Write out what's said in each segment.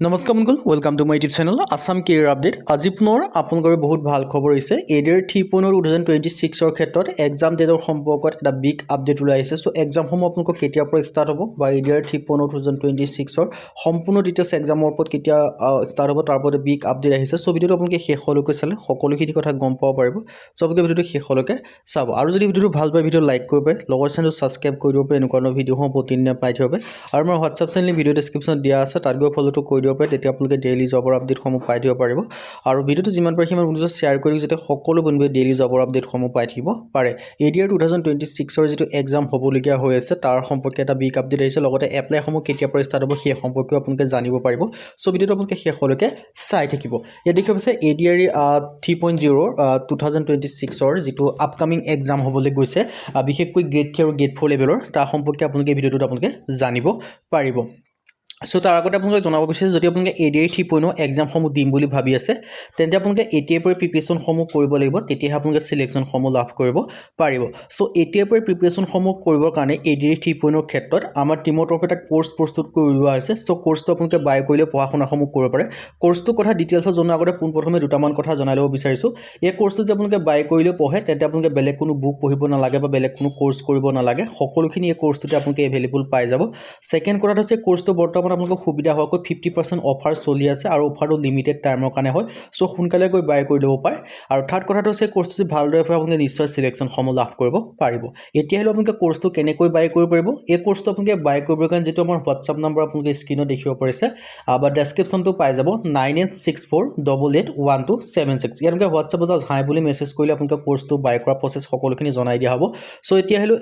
নমস্কাৰ বন্ধুসকল, welcome to my YouTube channel Assam career update. আজি পুনৰ আপোনালোকৰ বহুত ভাল খবৰ হৈছে। এডিআৰ 3.2026 ক্ষেত্ৰত এক্সাম ডেটৰ সম্পৰ্কত এটা বিগ আপডেট ওলাই আহিছে। চ' এক্সামসমূহ আপোনালোকৰ কেতিয়াৰ পৰা ষ্টাৰ্ট হ'ব বা এডিআৰ 3.2026 সম্পূৰ্ণ ডিটেইলছ এক্সামৰ ওপৰত কেতিয়া ষ্টাৰ্ট হ'ব তাৰ ওপৰত বিগ আপডেট আহিছে। চ' ভিডিঅ'টো আপোনালোকে শেষলৈকে চালে সকলোখিনি কথা গম পাব পাৰিব। চ' আপোনালোকে ভিডিঅ'টো শেষলৈকে চাব আৰু যদি ভিডিঅ'টো ভাল পায় ভিডিঅ' লাইক কৰিব পাৰে, লগৰ চেনেলটো ছাবস্ক্ৰাইব কৰি দিব পাৰে, এনেকুৱা ভিডিঅ'সমূহ প্ৰতিদিনে পাই থাকিব পাৰে। আৰু আমাৰ হোৱাটছআপ চেনেল ভিডিঅ' ডেছক্ৰিপশ্যনত দিয়া আছে, তাত গৈ ফ'ল'টো কৰি দিব পাৰে, তেতিয়া আপোনালোকে ডেইলি জবৰ আপডেটসমূহ পাই থাকিব পাৰিব। আৰু ভিডিঅ'টো যিমান পাৰে সিমান বন্ধুৱে শ্বেয়াৰ কৰি যাতে সকলো বন্ধুৱে ডেইলি জবৰ আপডেটসমূহ পাই থাকিব পাৰে। এডিআৰ 2026 যিটো এক্সাম হ'বলগীয়া হৈ আছে তাৰ সম্পৰ্কে এটা বিগ আপডেট আহিছে, লগতে এপ্লাইসমূহ কেতিয়াৰ পৰা ষ্টাৰ্ট হ'ব সেই সম্পৰ্কেও আপোনালোকে জানিব পাৰিব। চ' ভিডিঅ'টো আপোনালোকে শেষলৈকে চাই থাকিব। ইয়াত দেখিব পাইছে এডিআৰ 3.0 2026 যিটো আপকামিং এক্সাম হ'বলৈ গৈছে, বিশেষকৈ গ্ৰেড 3 আৰু গ্ৰেড 4 লেভেলৰ তাৰ সম্পৰ্কে আপোনালোকে ভিডিঅ'টোত আপোনালোকে জানিব পাৰিব। চ' তাৰ আগতে আপোনালোকে জনাব বিচাৰিছে, যদি আপোনালোকে এডিআৰ 3.0 এক্সামসমূহ দিম বুলি ভাবি আছে তেন্তে আপোনালোকে এতিয়াৰ পৰাই প্ৰিপেৰেশ্যনসমূহ কৰিব লাগিব, তেতিয়াহে আপোনালোকে চিলেকশ্যনসমূহ লাভ কৰিব পাৰিব। চ' এতিয়াৰ পৰাই প্ৰিপেৰেশ্যনসমূহ কৰিবৰ কাৰণে এডিআৰ 3.0 ক্ষেত্ৰত আমাৰ টীমৰ তৰফৰ এটা কোৰ্চ প্ৰস্তুত কৰি উলিওৱা হৈছে। চ' কোৰ্চটো আপোনালোকে বাই কৰিলে পঢ়া শুনাসমূহ কৰিব পাৰে। কোৰ্চটোৰ কথা ডিটেইলছত জনাৰ আগতে পোনপ্ৰথমে দুটামান কথা জনাই ল'ব বিচাৰিছোঁ। এই কোৰ্চটো যে আপোনালোকে বাই কৰিলে পঢ়ে তেন্তে আপোনালোকে বেলেগ কোনো বুক পঢ়িব নালাগে বা বেলেগ কোনো কোৰ্চ কৰিব নালাগে, সকলোখিনি এই কোৰ্চটোতে আপোনালোকে এভেইলেবল পাই যাব। ছেকেণ্ড কথাটো হৈছে কোৰ্চটো বৰ্তমান আপোনালোকৰ সুবিধা হোৱাকৈ 50% অফাৰ চলি আছে আৰু অফাৰটো লিমিটেড টাইমৰ কাৰণে হয়। চ' সোনকালে গৈ বাই কৰি ল'ব পাৰে। আৰু থাৰ্ড কথাটো হৈছে কোৰ্চটো যদি ভালদৰে পঢ়ে আপোনালোকে নিশ্চয় চিলেকশ্যনসমূহ লাভ কৰিব পাৰিব। এতিয়া হ'লে আপোনালোকে কোৰ্চটো কেনেকৈ বাই কৰিব পাৰিব, এই কোৰ্চটো আপোনালোকে বাই কৰিবৰ কাৰণে যিটো আমাৰ হোৱাটছআপ নম্বৰ আপোনালোকে স্ক্ৰীনত দেখিব পাৰিছে বা ডেছক্ৰিপশ্যনটো পাই যাব 9864881276। ইয়াত আপোনালোকে হোৱাটছআপত জাষ্ট হাই বুলি মেছেজ কৰিলে আপোনালোকে কোৰ্চটো বাই কৰা প্ৰচেছ সকলোখিনি জনাই দিয়া হ'ব। চ' এতিয়া হ'লে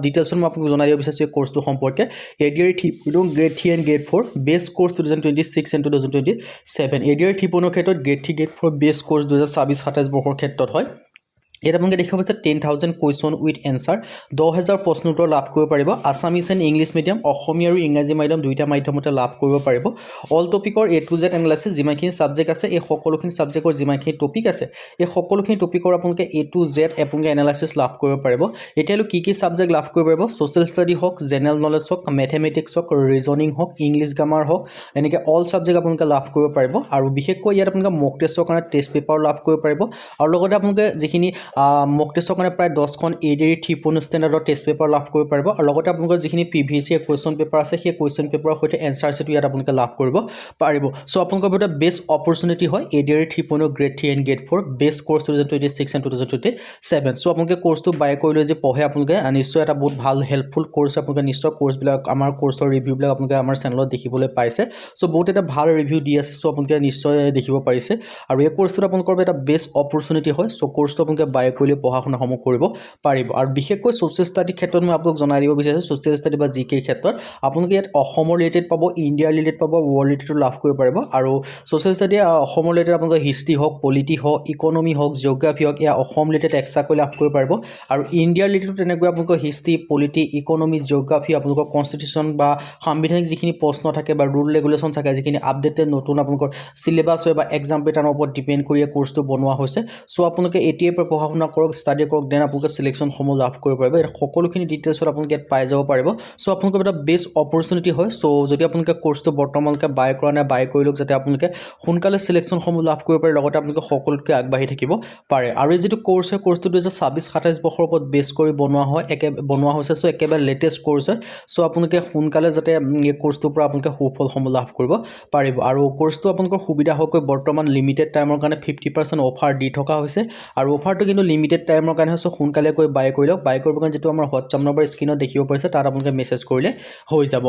ডিটেইলছত মই আপোনালোক জনাই দিব বিচাৰিছোঁ এই কোৰ্চটো সম্পৰ্কে। ADR 3 grade 3 and grade 4 best course 2026 and 2027। ADR 3.0 ক্ষেত্ৰত গ্ৰেড 3 গ্ৰেড 4 বেষ্ট কোৰ্চ 2026-27 বৰ্ষৰ ক্ষেত্ৰত হয়। ইয়াত আপোনালোকে দেখিব পাইছে 10,000 কুৱেশ্যন উইথ এনচাৰ, 10,000 প্ৰশ্ন উত্তৰ লাভ কৰিব পাৰিব। Assamese and English medium, Asomiya আৰু ইংৰাজী মাধ্যম দুইটা মাধ্যমতে লাভ কৰিব পাৰিব। অল টপিকৰ A to Z এনালাইচিছ, যিমানখিনি ছাবজেক্ট আছে এই সকলোখিনি ছাবজেক্টৰ যিমানখিনি টপিক আছে এই সকলোখিনি টপিকৰ আপোনালোকে A to Z আপোনালোকে এনালাইচিছ লাভ কৰিব পাৰিব। এতিয়ালৈ কি ছাবজেক্ট লাভ কৰিব পাৰিব, ছ'চিয়েল ষ্টাডি হওক, জেনেৰেল নলেজ হওক, মেথমেটিক্স হওক, ৰিজনিং হওক, ইংলিছ গ্ৰামাৰ হওক, এনেকৈ অল ছাবজেক্ট আপোনালোকে লাভ কৰিব পাৰিব। আৰু বিশেষকৈ ইয়াত আপোনালোকে মক টেষ্টৰ কাৰণে টেষ্ট পেপাৰ লাভ কৰিব পাৰিব। আৰু লগতে আপোনালোকে যিখিনি মক টেষ্টৰ কাৰণে প্ৰায় 10খন এডিআৰ 3.0 ষ্টেণ্ডাৰ্ডৰ টেষ্ট পেপাৰ লাভ কৰিব পাৰিব। আৰু লগতে আপোনালোকৰ যিখিনি প্ৰিভিয়াছ ইয়াৰ কুৱেশ্যন পেপাৰ আছে সেই কুৱেশ্যন পেপাৰৰ সৈতে এনচাৰ ছিটো ইয়াত আপোনালোকে লাভ কৰিব পাৰিব। চ' আপোনালোকৰ বাবে বেষ্ট অপৰচুনিটি হয় ADR 3.0 grade 3 and grade 4 best course 2026 and 2027। চ' আপোনালোকে কোৰ্চটো বাই কৰি লৈ যে পঢ়ে আপোনালোকে নিশ্চয় এটা বহুত ভাল হেল্পফুল কোৰ্চ। আপোনালোকে নিশ্চয় কোৰ্চবিলাক আমাৰ কোৰ্চৰ ৰিভিউবিলাক আপোনালোকে আমাৰ চেনেলত দেখিবলৈ পাইছে। চ' বহুত এটা ভাল ৰিভিউ দি আছে, চ' আপোনালোকে নিশ্চয় দেখিব পাৰিছে। আৰু এই কোৰ্চটোত আপোনালোকৰ এটা বেষ্ট অপৰচুনিটি হয়। চ' কোৰ্চটো আপোনালোকে বাই কৰিলে পঢ়া শুনাসমূহ কৰিব পাৰিব। আৰু বিশেষকৈ ছ'চিয়েল ষ্টাডিৰ ক্ষেত্ৰত মই আপোনালোক জনাই দিব বিচাৰিছোঁ, ছ'চিয়েল ষ্টাডি বা জিকেৰ ক্ষেত্ৰত আপোনালোকে ইয়াত অসমৰ ৰিলেটেড পাব, ইণ্ডিয়াৰ ৰিলেটেড পাব, ৱৰ্ল্ড ৰিলেটেড লাভ কৰিব পাৰিব। আৰু ছ'চিয়েল ষ্টাডি অসমৰ ৰিলেটেড আপোনালোকে হিষ্ট্ৰী হওক, পলিটি হওক, ইকনমি হওক, জিঅ'গ্ৰাফী হওক, এয়া অসম ৰিলেটেড এক্সট্ৰাকৈ লাভ কৰিব পাৰিব। আৰু ইণ্ডিয়াৰ ৰিলেটেড তেনেকৈ আপোনালোকৰ হিষ্ট্ৰী, পলিটি, ইকনমি, জিঅ'গ্ৰাফী, আপোনালোকৰ কনষ্টিটিউশ্যন বা সাংবিধানিক যিখিনি প্ৰশ্ন থাকে বা ৰুল ৰেগুলেশ্যন থাকে, যিখিনি আপডেটেড নতুন আপোনালোকৰ চিলেবাছ হয় বা এক্সাম পেটাৰ্ণৰ ওপৰত ডিপেণ্ড কৰি কোৰ্চটো বনোৱা হৈছে। চ' আপোনালোকে এতিয়াৰ পৰা পঢ়া শুনা কৰক, ষ্টাডি কৰক, দেন আপোনালোকে চিলেকশ্যনসমূহ লাভ কৰিব পাৰিব। এই সকলোখিনি ডিটেইলছত আপোনালোকে ইয়াত পাই যাব পাৰিব। চ' আপোনালোকৰ এটা বেষ্ট অপৰচুনিটি হয়। চ' যদি আপোনালোকে কোৰ্চটো বৰ্তমানলৈকে বাই কৰা নাই, বাই কৰি লওক যাতে আপোনালোকে সোনকালে চিলেকশ্যনসমূহ লাভ কৰিব পাৰে, লগতে আপোনালোকে সকলোতকৈ আগবাঢ়ি থাকিব পাৰে। আৰু এই যিটো কোৰ্চ হয় কোৰ্চটো 2026-27 বৰ্ষৰ ওপৰত বেছ কৰি বনোৱা হৈছে। চ' একেবাৰে লেটেষ্ট কোৰ্চ হয়। চ' আপোনালোকে সোনকালে যাতে এই কোৰ্চটোৰ পৰা আপোনালোকে সুফলসমূহ লাভ কৰিব পাৰিব। আৰু কোৰ্চটো আপোনালোকৰ সুবিধা হোৱাকৈ বৰ্তমান লিমিটেড টাইমৰ কাৰণে 50% অফাৰ দি থকা হৈছে। আৰু অফাৰটো কিন্তু লিমিটেড টাইমৰ কাৰণে হৈছে। সোনকালে গৈ বাই কৰি লওক। বাই কৰিবৰ কাৰণে যিটো আমাৰ হোৱাটছআপ নম্বৰ স্ক্ৰীনত দেখিব পাৰিছে তাত আপোনালোকে মেছেজ কৰিলে হৈ যাব।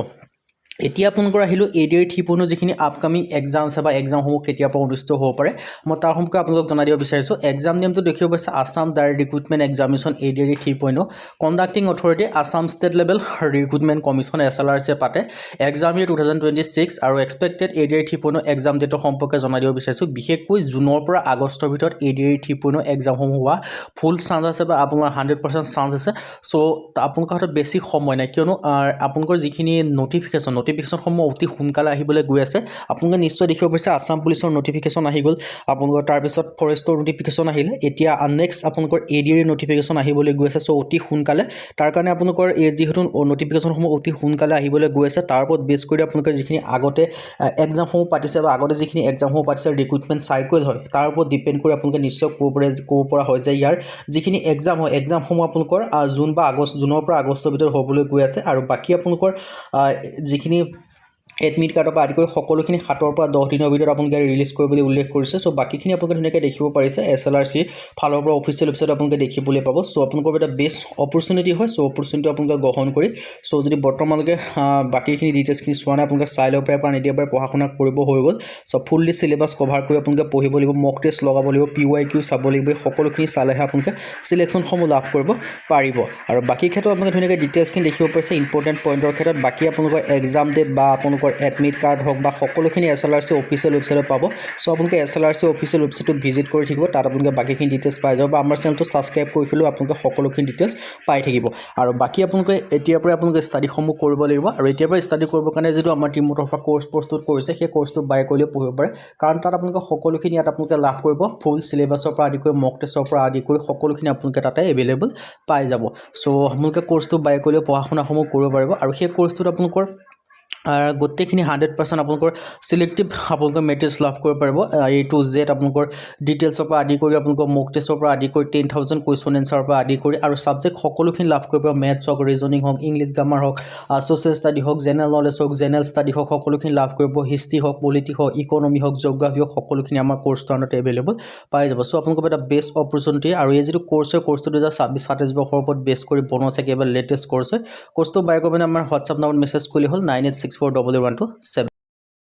এতিয়া আপোনালোকৰ আহিলোঁ এডিআৰ 3.0 যিখিনি আপকামিং এক্সাম আছে বা এক্সামসমূহ কেতিয়াৰ পৰা অনুষ্ঠিত হ'ব পাৰে মই তাৰ সম্পৰ্কে আপোনালোকক জনাই দিব বিচাৰিছোঁ। এক্সাম নেমটো দেখিব পাইছে Assam direct recruitment examination ADR 3.0 conducting authority Assam state level recruitment commission SLRC পাতে এক্সাম ইয়েৰ 2026 আৰু এক্সপেক্টেড এডিআৰ 3.0 এক্সাম ডেটৰ সম্পৰ্কে জনাই দিব বিচাৰিছোঁ। বিশেষকৈ জুনৰ পৰা আগষ্টৰ ভিতৰত এডিআৰ 3.0 এক্সামসমূহ হোৱা ফুল চান্স আছে বা আপোনাৰ 100% চান্স আছে। চ' আপোনালোকৰ হাতত বেছি সময় নাই, কিয়নো আপোনালোকৰ যিখিনি নটিফিকেশ্যন নটিফিকেশ্যনসমূহ অতি সোনকালে আহিবলৈ গৈ আছে আপোনালোকে নিশ্চয় দেখিব পাৰিছে আসাম পুলিচৰ নটিফিকেশ্যন আহি গ'ল আপোনালোকৰ তাৰপিছত ফৰেষ্টৰ নটিফিকেশ্যন আহিলে এতিয়া নেক্সট আপোনালোকৰ ADR নটিফিকেশ্যন আহিবলৈ গৈ আছে চ' অতি সোনকালে তাৰ কাৰণে আপোনালোকৰ এই যিহেতু নটিফিকেশ্যনসমূহ অতি সোনকালে আহিবলৈ গৈ আছে তাৰ ওপৰত বেছ কৰি আপোনালোকে যিখিনি আগতে এক্সামসমূহ পাতিছে বা আগতে যিখিনি এক্সামসমূহ পাতিছে ৰিক্ৰুটমেণ্ট চাইকেল হয় তাৰ ওপৰত ডিপেণ্ড কৰি আপোনালোকে নিশ্চয় ক'ব পৰা হয় যে ইয়াৰ যিখিনি এক্সাম হয় এক্সামসমূহ আপোনালোকৰ জুন বা আগষ্ট জুনৰ পৰা আগষ্টৰ ভিতৰত হ'বলৈ গৈ আছে আৰু বাকী আপোনালোকৰ যিখিনি এডমিট কাৰ্ডৰ পৰা আদি কৰি সকলোখিনি 7 পৰা 10 দিনৰ ভিতৰত আপোনালোকে ৰিলিজ কৰিবলৈ উল্লেখ কৰিছে চ' বাকীখিনি আপোনালোকে ধুনীয়াকৈ দেখিব পাৰিছে SLRC ফালৰ পৰা অফিচিয়েল ৱেবছাইট আপোনালোকে দেখিবলৈ পাব চ' আপোনালোকৰ এটা বেষ্ট অপৰচুনিটি হয় চ' অপৰচুনিটি আপোনালোকে গ্ৰহণ কৰি চ' যদি বৰ্তমানলৈকে বাকীখিনি ডিটেইলছখিনি চোৱা নাই আপোনালোকে চাই ল'ব পৰা নিদিয়াৰ পৰা পঢ়া শুনা কৰিব হৈ গ'ল চ' ফুললি চিলেবাছ কভাৰ কৰি আপোনালোকে পঢ়িব লাগিব মক টেষ্ট লগাব লাগিব PYQ চাব লাগিব সকলোখিনি চালেহে আপোনালোকে চিলেকশ্যনসমূহ লাভ কৰিব পাৰিব আৰু বাকী ক্ষেত্ৰত আপোনালোকে ধুনীয়াকৈ ডিটেইলছখিনি দেখিব পাৰিছে ইম্পৰ্টেণ্ট পইণ্টৰ ক্ষেত্ৰত বাকী আপোনালোকৰ এক্সাম ডেট বা আপোনালোকৰ এডমিট কাৰ্ড হওক বা সকলোখিনি SLRC অফিচিয়েল ৱেবছাইটত পাব চ' আপোনালোকে SLRC অফিচিয়েল ৱেবছাইটটো ভিজিট কৰি থাকিব তাত আপোনালোকে বাকীখিনি ডিটেইলছ পাই যাব বা আমাৰ চেনেলটো ছাবস্ক্ৰাইব কৰি থ'লেও আপোনালোকে সকলোখিনি ডিটেইলছ পাই থাকিব আৰু বাকী আপোনালোকে এতিয়াৰ পৰা আপোনালোকে ষ্টাডিসমূহ কৰিব লাগিব আৰু এতিয়াৰ পৰা ষ্টাডি কৰিবৰ কাৰণে যিটো আমাৰ টিমৰ পৰা কোৰ্চ প্ৰস্তুত কৰিছে সেই কোৰ্চটো বাই কৰিলেও পঢ়িব পাৰে কাৰণ তাত আপোনালোকে সকলোখিনি ইয়াত আপোনালোকে লাভ কৰিব ফুল চিলেবাছৰ পৰা আদি কৰি মক টেষ্টৰ পৰা আদি কৰি সকলোখিনি আপোনালোকে তাতে এভেইলেবল পাই যাব চ' আপোনালোকে কোৰ্চটো বাই কৰিলেও পঢ়া শুনাসমূহ কৰিব পাৰিব আৰু সেই কোৰ্চটোত আপোনালোকৰ গোটেইখিনি 100% আপোনালোকৰ চিলেক্টিভ আপোনালোকৰ মেটেৰিয়েলছ লাভ কৰিব পাৰিব A to Z আপোনালোকৰ ডিটেইলছৰ পৰা আদি কৰি আপোনালোকৰ মক টেষ্টৰ পৰা আদি কৰি 10,000 কুৱেশ্যন এনচাৰৰ পৰা আদি কৰি আৰু ছাবজেক্ট সকলোখিনি লাভ কৰিব মেথছ হওক ৰিজনিং হওক ইংলিছ গ্ৰামাৰ হওক ছ'চিয়েল ষ্টাডি হওক জেনেৰেল নলেজ হওক জেনেৰেল ষ্টাডি হওক সকলোখিনি লাভ কৰিব হিষ্ট্ৰী হওক পলিটিক্স হওক ইকনমি হওক জিঅ'গ্ৰাফী হওক সকলোখিনি আমাৰ কোৰ্চটো আণ্ডাৰত এভেইলেবল পাই যাব চ' আপোনালোকৰ এটা বেষ্ট অপৰচুনিটি আৰু এই যিটো কোৰ্চটো 2026-27 বৰ্ষৰ ওপৰত বেছ কৰি বনোৱা আছে একেবাৰে লেটেষ্ট কোৰ্চ হয় কোৰ্চটো বাই কৰি আমাৰ হোৱাটছআপ নম্বৰত মেছেজ কৰিলে হ'ল 98641127